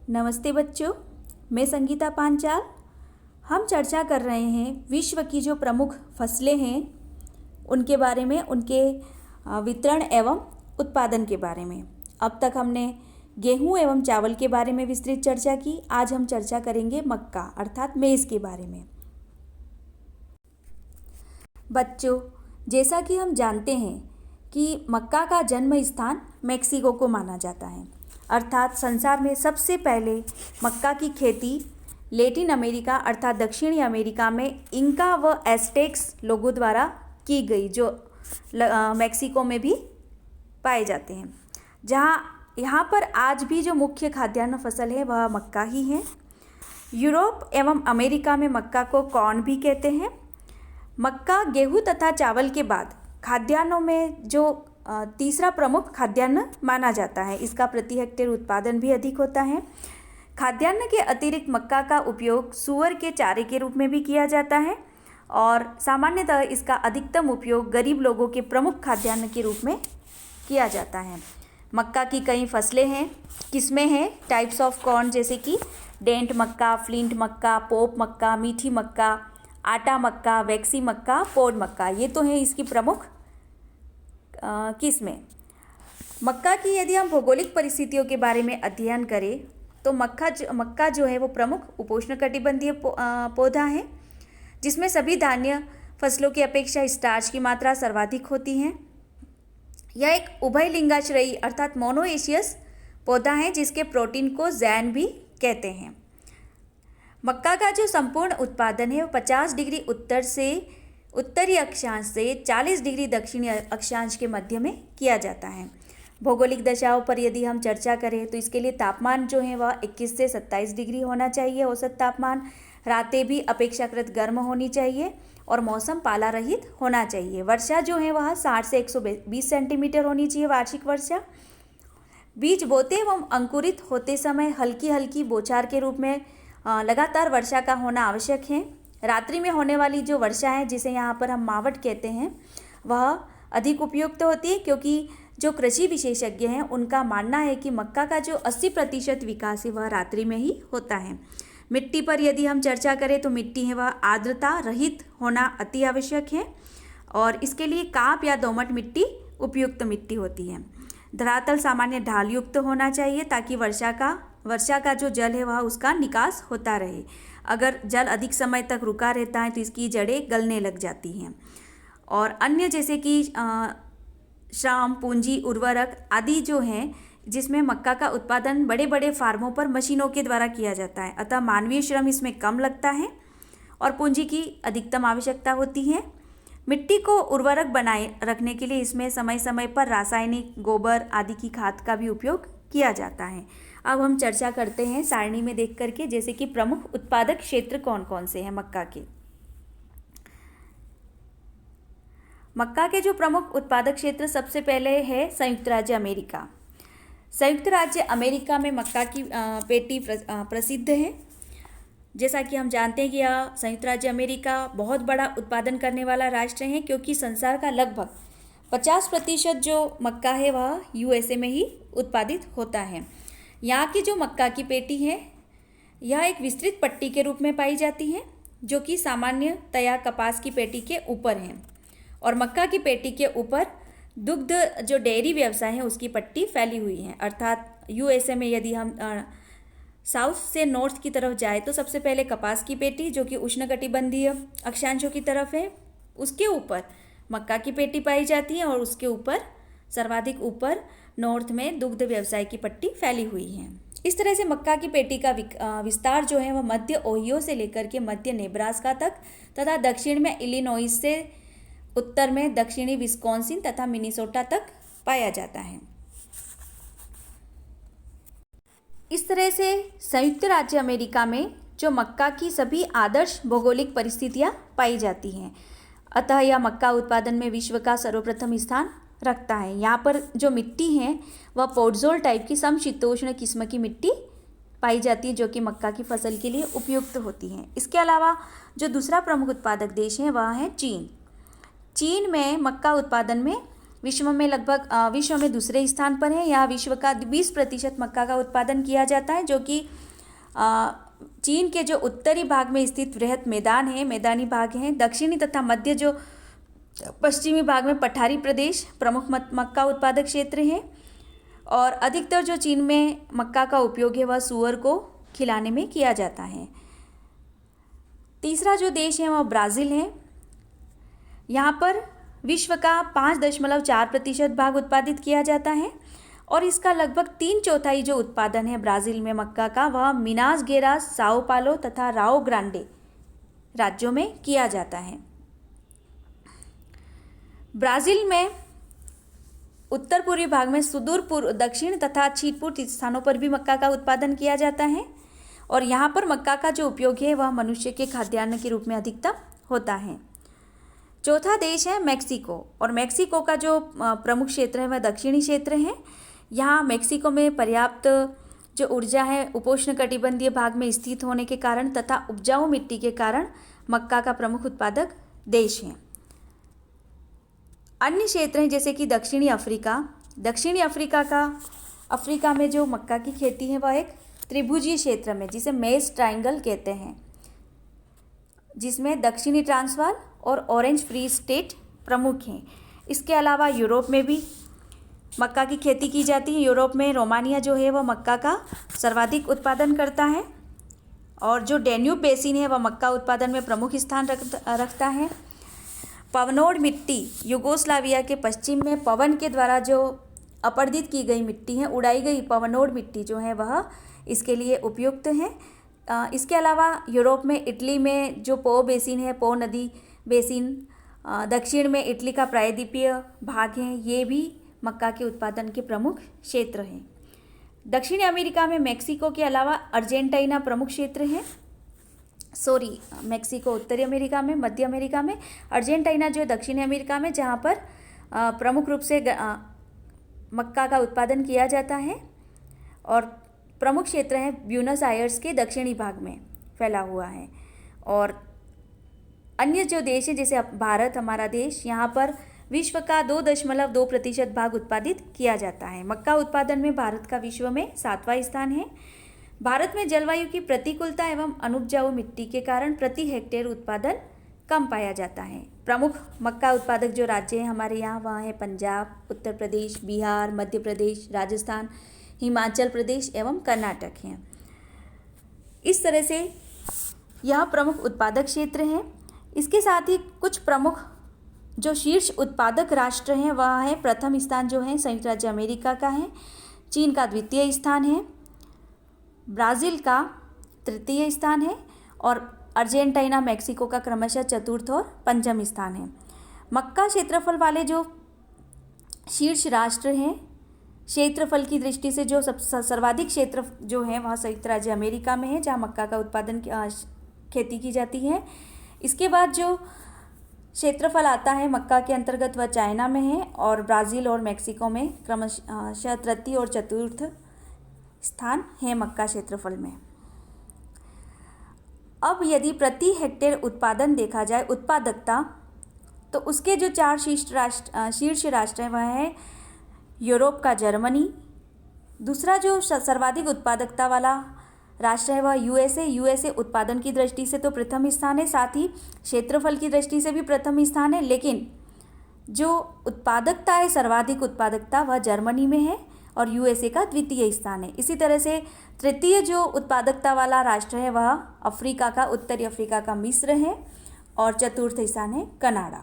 नमस्ते बच्चों, मैं संगीता पांचाल। हम चर्चा कर रहे हैं विश्व की जो प्रमुख फसलें हैं उनके बारे में, उनके वितरण एवं उत्पादन के बारे में। अब तक हमने गेहूं एवं चावल के बारे में विस्तृत चर्चा की। आज हम चर्चा करेंगे मक्का अर्थात मेज़ के बारे में। बच्चों, जैसा कि हम जानते हैं कि मक्का का जन्म स्थान मेक्सिको को माना जाता है, अर्थात संसार में सबसे पहले मक्का की खेती लैटिन अमेरिका अर्थात दक्षिणी अमेरिका में इंका व एस्टेक्स लोगों द्वारा की गई, जो मेक्सिको में भी पाए जाते हैं। यहाँ पर आज भी जो मुख्य खाद्यान्न फसल है वह मक्का ही है। यूरोप एवं अमेरिका में मक्का को कॉर्न भी कहते हैं। मक्का, गेहूं तथा चावल के बाद खाद्यान्नों में जो तीसरा प्रमुख खाद्यान्न माना जाता है। इसका प्रति हेक्टेयर उत्पादन भी अधिक होता है। खाद्यान्न के अतिरिक्त मक्का का उपयोग सूअर के चारे के रूप में भी किया जाता है और सामान्यतः इसका अधिकतम उपयोग गरीब लोगों के प्रमुख खाद्यान्न के रूप में किया जाता है। मक्का की कई फसलें हैं, किस्में हैं, टाइप्स ऑफ कॉर्न, जैसे कि डेंट मक्का, फ्लिंट मक्का, पोप मक्का, मीठी मक्का, आटा मक्का, वैक्सी मक्का, पोड मक्का। ये तो हैं इसकी प्रमुख किस्में। मक्का की यदि हम भौगोलिक परिस्थितियों के बारे में अध्ययन करें तो मक्का जो है वो प्रमुख उपोष्णकटिबंधीय पौधा है, जिसमें सभी धान्य फसलों की अपेक्षा स्टार्च की मात्रा सर्वाधिक होती है। यह एक उभयलिंगाश्रयी अर्थात मोनोएशियस पौधा है, जिसके प्रोटीन को जैन भी कहते हैं। मक्का का जो संपूर्ण उत्पादन है वो 50 डिग्री उत्तरी अक्षांश से 40 डिग्री दक्षिणी अक्षांश के मध्य में किया जाता है। भौगोलिक दशाओं पर यदि हम चर्चा करें तो इसके लिए तापमान जो है वह 21 से 27 डिग्री होना चाहिए औसत तापमान। रातें भी अपेक्षाकृत गर्म होनी चाहिए और मौसम पाला रहित होना चाहिए। वर्षा जो है वह 60 से 120 सेंटीमीटर होनी चाहिए वार्षिक वर्षा। बीज बोते एवं अंकुरित होते समय हल्की हल्की बौछार के रूप में लगातार वर्षा का होना आवश्यक है। रात्रि में होने वाली जो वर्षा है, जिसे यहाँ पर हम मावट कहते हैं, वह अधिक उपयुक्त होती है, क्योंकि जो कृषि विशेषज्ञ हैं उनका मानना है कि मक्का का जो 80% विकास है वह रात्रि में ही होता है। मिट्टी पर यदि हम चर्चा करें तो मिट्टी है वह आर्द्रता रहित होना अति आवश्यक है और इसके लिए काप या दोमट मिट्टी उपयुक्त मिट्टी होती है। धरातल सामान्य ढाल युक्त होना चाहिए ताकि वर्षा का जो जल है वह उसका निकास होता रहे। अगर जल अधिक समय तक रुका रहता है तो इसकी जड़ें गलने लग जाती हैं। और अन्य जैसे कि श्रम, पूंजी, उर्वरक आदि जो हैं, जिसमें मक्का का उत्पादन बड़े बड़े फार्मों पर मशीनों के द्वारा किया जाता है, अतः मानवीय श्रम इसमें कम लगता है और पूंजी की अधिकतम आवश्यकता होती है। मिट्टी को उर्वरक बनाए रखने के लिए इसमें समय समय पर रासायनिक गोबर आदि की खाद का भी उपयोग किया जाता है। अब हम चर्चा करते हैं सारणी में देख करके, जैसे कि प्रमुख उत्पादक क्षेत्र कौन कौन से हैं मक्का के। मक्का के जो प्रमुख उत्पादक क्षेत्र सबसे पहले है संयुक्त राज्य अमेरिका। संयुक्त राज्य अमेरिका में मक्का की पेटी प्रसिद्ध है। जैसा कि हम जानते हैं कि यह संयुक्त राज्य अमेरिका बहुत बड़ा उत्पादन करने वाला राष्ट्र है, क्योंकि संसार का लगभग 50% जो मक्का है वह यूएसए में ही उत्पादित होता है। यहाँ की जो मक्का की पेटी है यह एक विस्तृत पट्टी के रूप में पाई जाती है, जो कि सामान्यतया कपास की पेटी के ऊपर है और मक्का की पेटी के ऊपर दुग्ध जो डेयरी व्यवसाय है उसकी पट्टी फैली हुई है। अर्थात यूएसए में यदि हम साउथ से नॉर्थ की तरफ जाए तो सबसे पहले कपास की पेटी, जो कि उष्णकटिबंधीय अक्षांशों की तरफ है, उसके ऊपर मक्का की पेटी पाई जाती है और उसके ऊपर सर्वाधिक ऊपर नॉर्थ में दुग्ध व्यवसाय की पट्टी फैली हुई है। इस तरह से मक्का की पेटी का विस्तार जो है वह मध्य ओहियो से लेकर के मध्य नेब्रास्का तक तथा दक्षिण में इलिनॉइस से उत्तर में दक्षिणी विस्कॉन्सिन तथा मिनीसोटा तक पाया जाता है। इस तरह से संयुक्त राज्य अमेरिका में जो मक्का की सभी आदर्श भौगोलिक परिस्थितियां पाई जाती हैं, अतः यह मक्का उत्पादन में विश्व का सर्वप्रथम स्थान रखता है। यहाँ पर जो मिट्टी है वह पोडजोल टाइप की समशीतोष्ण किस्म की मिट्टी पाई जाती है, जो कि मक्का की फसल के लिए उपयुक्त होती है। इसके अलावा जो दूसरा प्रमुख उत्पादक देश है वह है चीन। चीन में मक्का उत्पादन में विश्व में दूसरे स्थान पर है। यहाँ विश्व का 20% मक्का का उत्पादन किया जाता है, जो कि चीन के जो उत्तरी भाग में स्थित वृहद मैदानी भाग हैं। दक्षिणी तथा मध्य जो पश्चिमी भाग में पठारी प्रदेश प्रमुख मक्का उत्पादक क्षेत्र हैं। और अधिकतर जो चीन में मक्का का उपयोग है वह सूअर को खिलाने में किया जाता है। तीसरा जो देश है वह ब्राज़ील है। यहाँ पर विश्व का 5.4% भाग उत्पादित किया जाता है और इसका लगभग 3/4 जो उत्पादन है ब्राज़ील में मक्का का, वह मिनास गेरास, साओ पालो तथा राओ ग्रांडे राज्यों में किया जाता है। ब्राज़ील में उत्तर पूर्वी भाग में सुदूर पूर्व, दक्षिण तथा पूर्व स्थानों पर भी मक्का का उत्पादन किया जाता है और यहाँ पर मक्का का जो उपयोग है वह मनुष्य के खाद्यान्न के रूप में अधिकतम होता है। चौथा देश है मेक्सिको, और मेक्सिको का जो प्रमुख क्षेत्र है वह दक्षिणी क्षेत्र है। यहाँ मेक्सिको में पर्याप्त जो ऊर्जा है उपोष्णकटिबंधीय भाग में स्थित होने के कारण तथा उपजाऊ मिट्टी के कारण मक्का का प्रमुख उत्पादक देश है। अन्य क्षेत्र हैं जैसे कि दक्षिणी अफ्रीका में जो मक्का की खेती है वह एक त्रिभुजीय क्षेत्र में, जिसे मेज ट्रायंगल कहते हैं, जिसमें दक्षिणी ट्रांसवाल और ऑरेंज फ्री स्टेट प्रमुख हैं। इसके अलावा यूरोप में भी मक्का की खेती की जाती है। यूरोप में रोमानिया जो है वह मक्का का सर्वाधिक उत्पादन करता है और जो डैन्यूब बेसिन है वह मक्का उत्पादन में प्रमुख स्थान रखता है। पवनोड मिट्टी युगोस्लाविया के पश्चिम में पवन के द्वारा जो अपर्दित की गई मिट्टी है, उड़ाई गई पवनोड मिट्टी जो है वह इसके लिए उपयुक्त है। इसके अलावा यूरोप में इटली में जो पो बेसिन है, पो नदी बेसिन, दक्षिण में इटली का प्रायद्वीपीय भाग है, ये भी मक्का के उत्पादन के प्रमुख क्षेत्र हैं। दक्षिणी अमेरिका में मेक्सिको के अलावा अर्जेंटीना प्रमुख क्षेत्र है। मेक्सिको उत्तरी अमेरिका में, मध्य अमेरिका में, अर्जेंटीना जो है दक्षिणी अमेरिका में, जहाँ पर प्रमुख रूप से मक्का का उत्पादन किया जाता है और प्रमुख क्षेत्र है ब्यूनस आयर्स के दक्षिणी भाग में फैला हुआ है। और अन्य जो देश है जैसे भारत, हमारा देश, यहाँ पर विश्व का 2.2% भाग उत्पादित किया जाता है। मक्का उत्पादन में भारत का विश्व में 7वां स्थान है। भारत में जलवायु की प्रतिकूलता एवं अनुपजाऊ मिट्टी के कारण प्रति हेक्टेयर उत्पादन कम पाया जाता है। प्रमुख मक्का उत्पादक जो राज्य हैं हमारे यहाँ, वहाँ है पंजाब, उत्तर प्रदेश, बिहार, मध्य प्रदेश, राजस्थान, हिमाचल प्रदेश एवं कर्नाटक हैं। इस तरह से यह प्रमुख उत्पादक क्षेत्र हैं। इसके साथ ही कुछ प्रमुख जो शीर्ष उत्पादक राष्ट्र हैं वह है, प्रथम स्थान जो है संयुक्त राज्य अमेरिका का है, चीन का द्वितीय स्थान है, ब्राज़ील का तृतीय स्थान है और अर्जेंटीना, मेक्सिको का क्रमशः चतुर्थ और पंचम स्थान है। मक्का क्षेत्रफल वाले जो शीर्ष राष्ट्र हैं, क्षेत्रफल की दृष्टि से जो सर्वाधिक क्षेत्र जो है वह संयुक्त राज्य अमेरिका में है, जहाँ मक्का का उत्पादन खेती की जाती है। इसके बाद जो क्षेत्रफल आता है मक्का के अंतर्गत वह चाइना में है और ब्राज़ील और मेक्सिको में क्रमशः तृतीय और चतुर्थ स्थान है मक्का क्षेत्रफल में। अब यदि प्रति हेक्टेयर उत्पादन देखा जाए, उत्पादकता, तो उसके जो 4 शीर्ष राष्ट्र हैं वह है यूरोप का जर्मनी, दूसरा जो सर्वाधिक उत्पादकता वाला राष्ट्र है वह यूएसए उत्पादन की दृष्टि से तो प्रथम स्थान है, साथ ही क्षेत्रफल की दृष्टि से भी प्रथम स्थान है, लेकिन जो उत्पादकता है, सर्वाधिक उत्पादकता, वह जर्मनी में है और यूएसए का द्वितीय स्थान है। इसी तरह से तृतीय जो उत्पादकता वाला राष्ट्र है वह अफ्रीका का, उत्तरी अफ्रीका का मिस्र है और चतुर्थ स्थान है कनाडा।